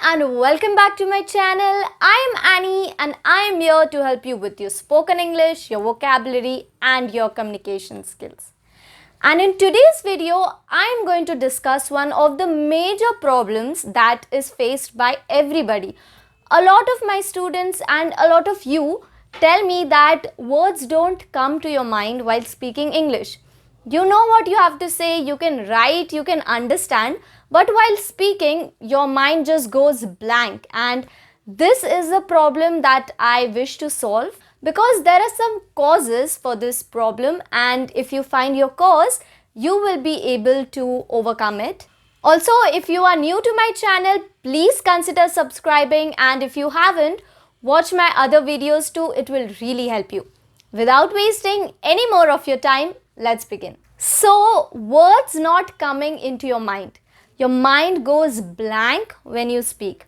and welcome back to my channel. I am Annie and I am here to help you with your spoken English, your vocabulary and your communication skills. And in today's video, I am going to discuss one of the major problems that is faced by everybody. A lot of my students and a lot of you tell me that words don't come to your mind while speaking English. You know what you have to say, you can write, you can understand, but while speaking, your mind just goes blank. And this is a problem that I wish to solve because there are some causes for this problem, and if you find your cause, you will be able to overcome it. Also, if you are new to my channel, please consider subscribing, and if you haven't, watch my other videos too, it will really help you. Without wasting any more of your time, let's begin. So, words not coming into your mind. Your mind goes blank when you speak.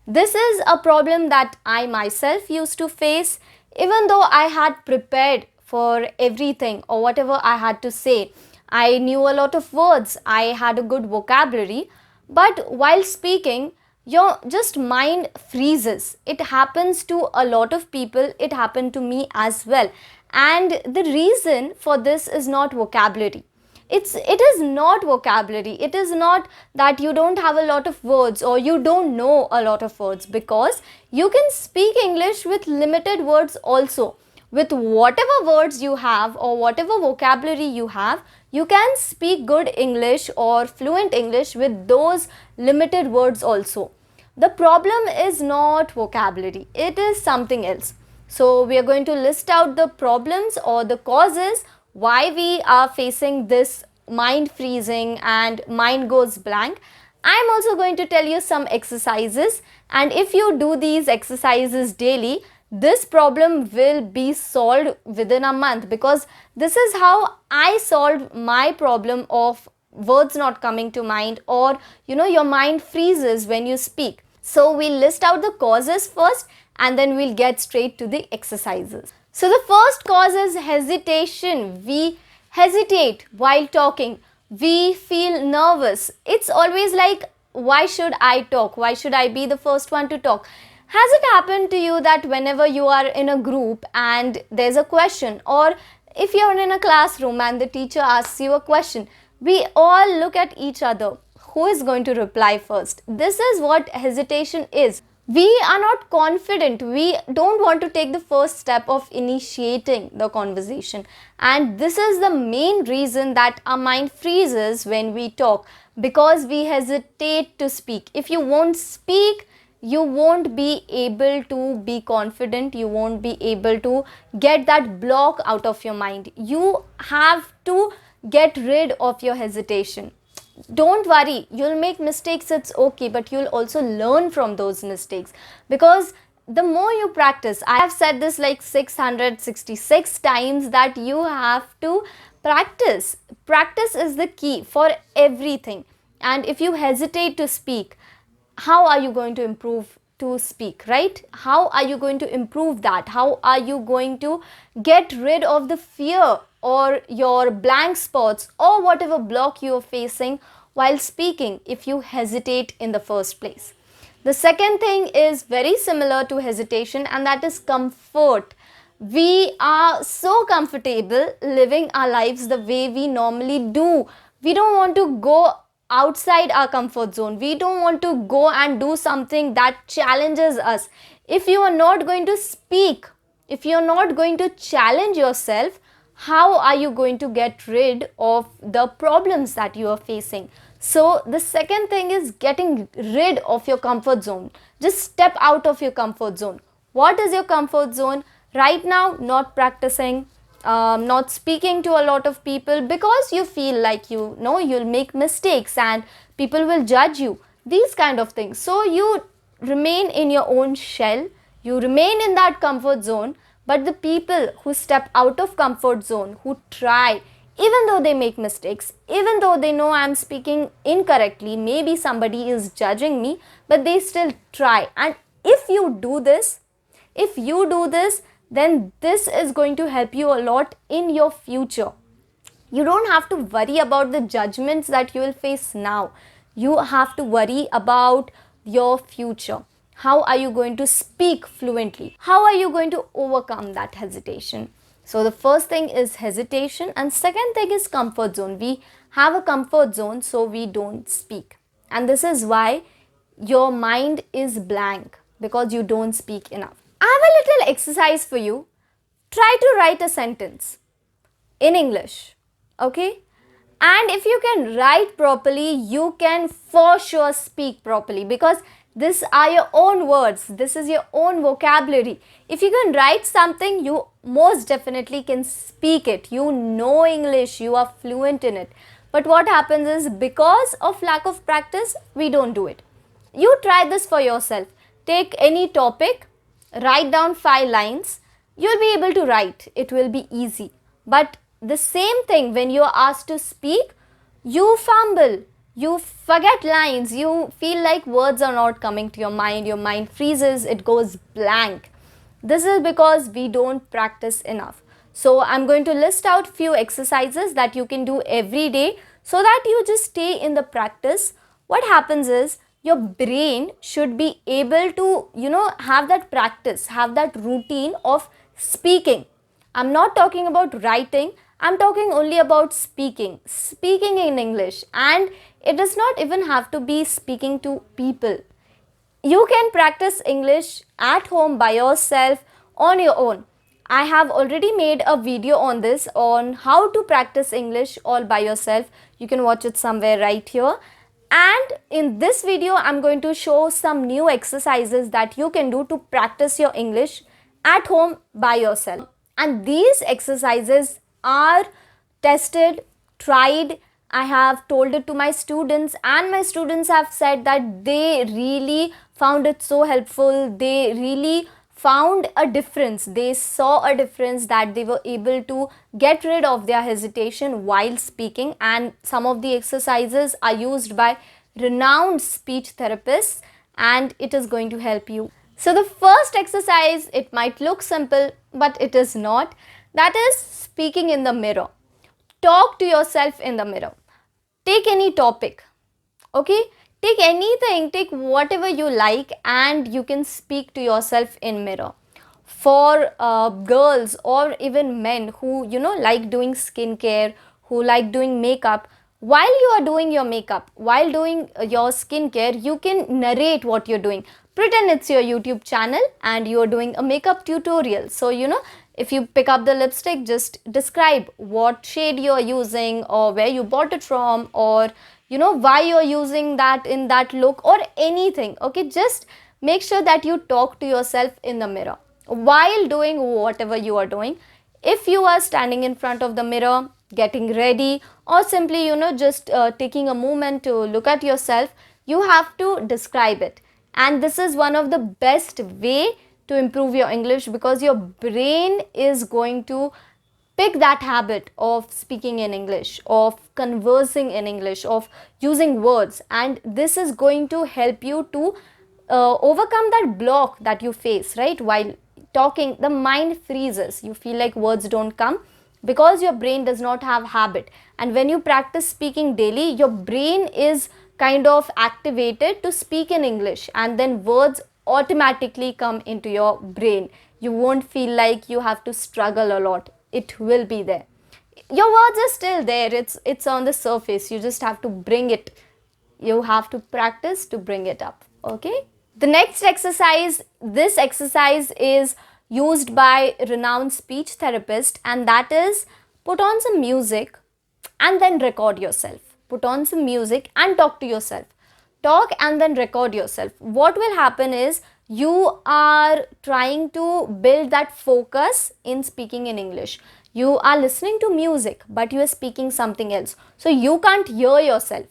This is a problem that I myself used to face, even though I had prepared for everything or whatever I had to say. I knew a lot of words, I had a good vocabulary, but while speaking, your just mind freezes. It happens to a lot of people, it happened to me as well. And the reason for this is not vocabulary. It is not vocabulary. It is not that you don't have a lot of words or you don't know a lot of words, because you can speak English with limited words also. With whatever words you have or whatever vocabulary you have, you can speak good English or fluent English with those limited words also. The problem is not vocabulary, it is something else. So we are going to list out the problems or the causes why we are facing this mind freezing and mind goes blank. I am also going to tell you some exercises, and if you do these exercises daily, this problem will be solved within a month, because this is how I solved my problem of words not coming to mind, or your mind freezes when you speak. So we'll list out the causes first and then we'll get straight to the exercises. So the first cause is hesitation. We hesitate while talking. We feel nervous. It's always like, why should I talk? Why should I be the first one to talk? Has it happened to you that whenever you are in a group and there's a question, or if you're in a classroom and the teacher asks you a question, we all look at each other. Who is going to reply first? This is what hesitation is. We are not confident. We don't want to take the first step of initiating the conversation. And this is the main reason that our mind freezes when we talk, because we hesitate to speak. If you won't speak, you won't be able to be confident. You won't be able to get that block out of your mind. You have to get rid of your hesitation. Don't worry, you'll make mistakes, it's okay, but you'll also learn from those mistakes, because the more you practice, I have said this like 666 times, that you have to practice. Practice is the key for everything. And if you hesitate to speak, how are you going to improve to speak, right? How are you going to improve that? How are you going to get rid of the fear or your blank spots or whatever block you are facing while speaking if you hesitate in the first place? The second thing is very similar to hesitation, and that is comfort. We are so comfortable living our lives the way we normally do. We don't want to go outside our comfort zone. We don't want to go and do something that challenges us. If you are not going to speak, if you are not going to challenge yourself, how are you going to get rid of the problems that you are facing? So the second thing is getting rid of your comfort zone. Just step out of your comfort zone. What is your comfort zone? Right now, not practicing, not speaking to a lot of people because you feel like you'll make mistakes and people will judge you. These kind of things. So you remain in your own shell. You remain in that comfort zone. But the people who step out of comfort zone, who try, even though they make mistakes, even though they know I'm speaking incorrectly, maybe somebody is judging me, but they still try. And if you do this, then this is going to help you a lot in your future. You don't have to worry about the judgments that you will face now. You have to worry about your future? How are you going to speak fluently? How are you going to overcome that hesitation? So the first thing is hesitation, and second thing is comfort zone. We have a comfort zone, so we don't speak. And this is why your mind is blank, because you don't speak enough. I have a little exercise for you. Try to write a sentence in English, okay? And if you can write properly, you can for sure speak properly, because these are your own words, this is your own vocabulary. If you can write something, you most definitely can speak it. You know English, you are fluent in it. But what happens is, because of lack of practice, we don't do it. You try this for yourself. Take any topic, write down 5 lines. You'll be able to write. It will be easy. But the same thing, when you are asked to speak, you fumble. You forget lines. You feel like words are not coming to your mind. Your mind freezes. It goes blank. This is because we don't practice enough. So I'm going to list out few exercises that you can do every day, so that you just stay in the practice. What happens is, your brain should be able to, have that practice, have that routine of speaking. I'm not talking about writing. I'm talking only about speaking. Speaking in English. And it does not even have to be speaking to people. You can practice English at home by yourself on your own. I have already made a video on this, on how to practice English all by yourself. You can watch it somewhere right here. And in this video, I'm going to show some new exercises that you can do to practice your English at home by yourself. And these exercises are tested, tried. I have told it to my students, and my students have said that they really found it so helpful. They really found a difference. They saw a difference, that they were able to get rid of their hesitation while speaking. And some of the exercises are used by renowned speech therapists, and it is going to help you. So the first exercise, it might look simple, but it is not. That is speaking in the mirror. Talk to yourself in the mirror. Take any topic, okay? Take anything, take whatever you like, and you can speak to yourself in mirror. For girls or even men who, like doing skincare, who like doing makeup, while you are doing your makeup, while doing your skincare, you can narrate what you're doing. Pretend it's your YouTube channel and you're doing a makeup tutorial. So, if you pick up the lipstick, just describe what shade you're using, or where you bought it from, or why you're using that in that look, or anything. Okay, just make sure that you talk to yourself in the mirror while doing whatever you are doing. If you are standing in front of the mirror, getting ready, or simply, just taking a moment to look at yourself, you have to describe it. And this is one of the best way to improve your English, because your brain is going to pick that habit of speaking in English, of conversing in English, of using words. And this is going to help you to overcome that block that you face, right? While talking, the mind freezes. You feel like words don't come, because your brain does not have habit. And when you practice speaking daily, your brain is kind of activated to speak in English, and then words automatically come into your brain. You won't feel like you have to struggle a lot. It will be there. Your words are still there. It's on the surface. You just have to bring it. You have to practice to bring it up. Okay. The next exercise, this exercise is used by renowned speech therapist, and that is, put on some music and then record yourself. Put on some music and talk to yourself. Talk and then record yourself. What will happen is, you are trying to build that focus in speaking in English. You are listening to music, but you are speaking something else. So you can't hear yourself.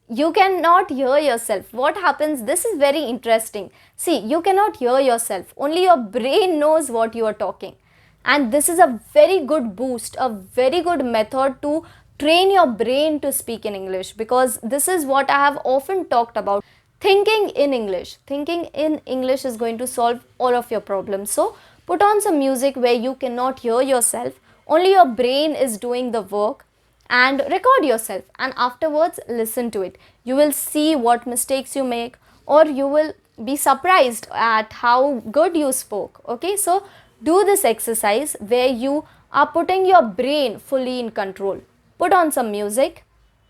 You cannot hear yourself. What happens? This is very interesting. See, you cannot hear yourself. Only your brain knows what you are talking. And this is a very good boost, a very good method to train your brain to speak in English, because this is what I have often talked about. Thinking in English. Thinking in English is going to solve all of your problems. So put on some music where you cannot hear yourself. Only your brain is doing the work, and record yourself, and afterwards listen to it. You will see what mistakes you make, or you will be surprised at how good you spoke. Okay, so do this exercise where you are putting your brain fully in control. Put on some music,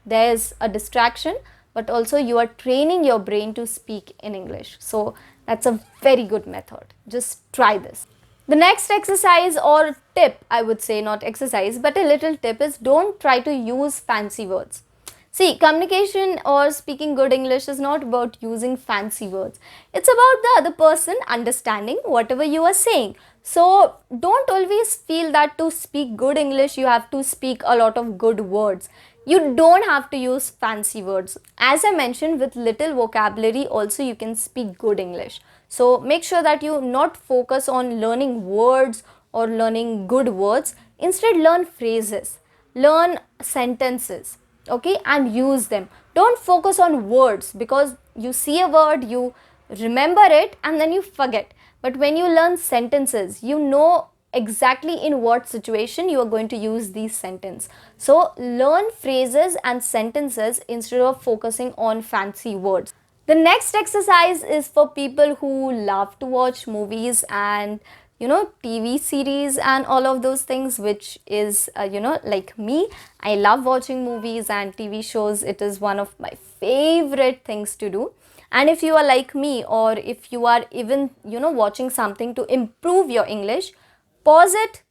there's a distraction, but also you are training your brain to speak in English. So that's a very good method. Just try this. The next exercise or tip, I would say, not exercise, but a little tip is don't try to use fancy words. See, communication or speaking good English is not about using fancy words. It's about the other person understanding whatever you are saying. So don't always feel that to speak good English, you have to speak a lot of good words. You don't have to use fancy words. As I mentioned, with little vocabulary also you can speak good English. So make sure that you not focus on learning words or learning good words. Instead, learn phrases, learn sentences, okay, and use them. Don't focus on words, because you see a word, you remember it and then you forget. But when you learn sentences, you know exactly in what situation you are going to use these sentences. So learn phrases and sentences instead of focusing on fancy words. The next exercise is for people who love to watch movies and TV series and all of those things, which is like me. I love watching movies and TV shows. It is one of my favorite things to do. And if you are like me, or if you are even watching something to improve your English, pause it,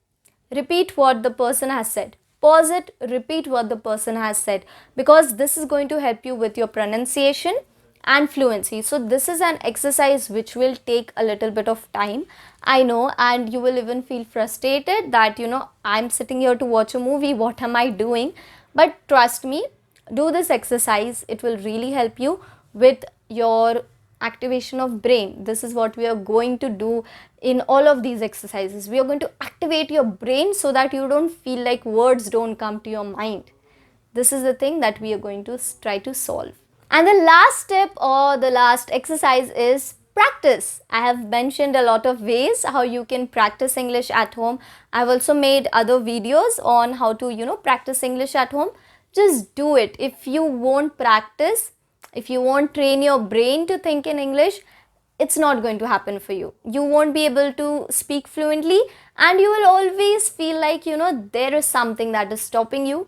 repeat what the person has said. Pause it, repeat what the person has said, because this is going to help you with your pronunciation and fluency. So this is an exercise which will take a little bit of time, I know, and you will even feel frustrated that I'm sitting here to watch a movie, what am I doing? But trust me, do this exercise. It will really help you with your activation of brain. This is what we are going to do in all of these exercises. We are going to activate your brain so that you don't feel like words don't come to your mind. This is the thing that we are going to try to solve. And the last tip or the last exercise is practice. I have mentioned a lot of ways how you can practice English at home. I've also made other videos on how to practice English at home. Just do it. If you won't practice, if you won't train your brain to think in English, it's not going to happen for you. You won't be able to speak fluently, and you will always feel like there is something that is stopping you.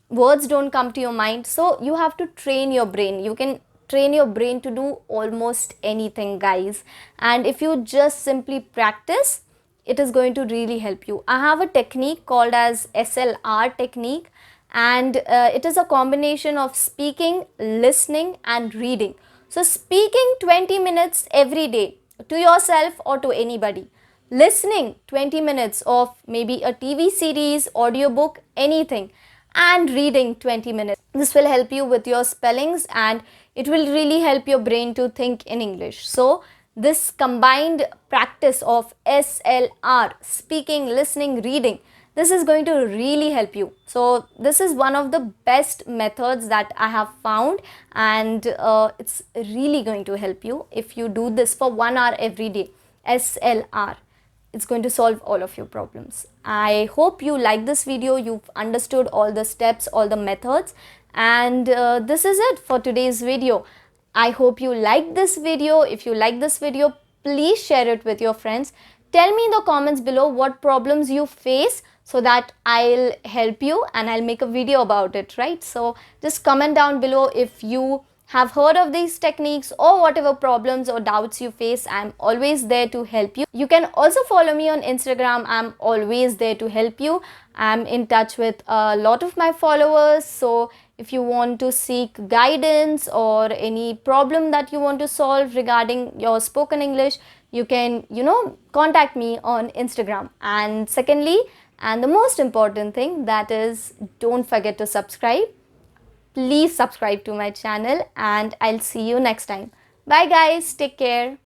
Words don't come to your mind. So you have to train your brain. You can train your brain to do almost anything, guys. And if you just simply practice, it is going to really help you. I have a technique called as SLR technique, and it is a combination of speaking, listening and reading. So speaking 20 minutes every day to yourself or to anybody. Listening 20 minutes of maybe a TV series, audiobook, anything, and reading 20 minutes. This will help you with your spellings, and it will really help your brain to think in English. So this combined practice of SLR, speaking, listening, reading, this is going to really help you. So this is one of the best methods that I have found, and it's really going to help you if you do this for 1 hour every day. SLR. It's going to solve all of your problems. I hope you like this video. You've understood all the steps, all the methods, and this is it for today's video. I hope you like this video. If you like this video, please share it with your friends. Tell me in the comments below what problems you face, so that I'll help you and I'll make a video about it, right? So just comment down below if you have heard of these techniques or whatever problems or doubts you face. I'm always there to help you. You can also follow me on Instagram. I'm always there to help you. I'm in touch with a lot of my followers. So if you want to seek guidance or any problem that you want to solve regarding your spoken English, you can, contact me on Instagram. And secondly, and the most important thing, that is, don't forget to subscribe. Please subscribe to my channel, and I'll see you next time. Bye guys, take care.